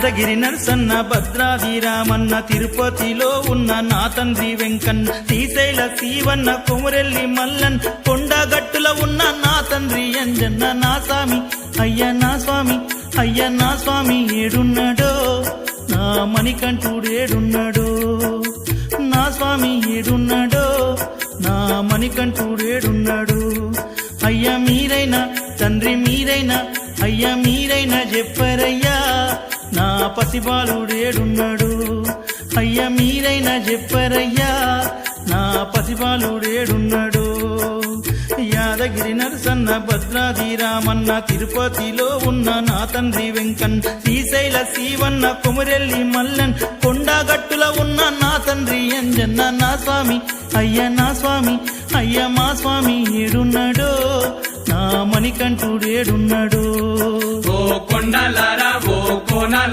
యాదగిరి నరసన్న భద్రాది రామన్న తిరుపతిలో ఉన్న నా తండ్రి వెంకన్న శ్రీశైల శివన్న కొమురెల్లి మల్లన్ కొండగట్టుల ఉన్న నా తండ్రి అంజన్న నా స్వామి అయ్య నా స్వామి అయ్య నా స్వామి ఏడున్నాడో నా మణికంఠుడేడున్నాడో నా స్వామి ఏడున్నాడో నా మణికంఠుడేడున్నాడు అయ్య మీరైనా తండ్రి మీరైనా అయ్య మీరైనా చెప్పరయ్యా నా పసిబాలుడేడున్నాడు అయ్య మీరైనా చెప్పరయ్యా నా పసిబాలుడేడున్నాడు యాదగిరి నరసన్న భద్రాది రామన్న తిరుపతిలో ఉన్న నా తండ్రి వెంకన్ శ్రీశైల శివన్న కొమురెల్లి మల్లన్ కొండగట్టుల ఉన్న నా తండ్రి అంజన్న నా స్వామి అయ్య నా స్వామి అయ్య మా స్వామి ఏడున్నాడో నా మణికంఠుడేడున్నాడో ఓ కొండలారా ఓ కోన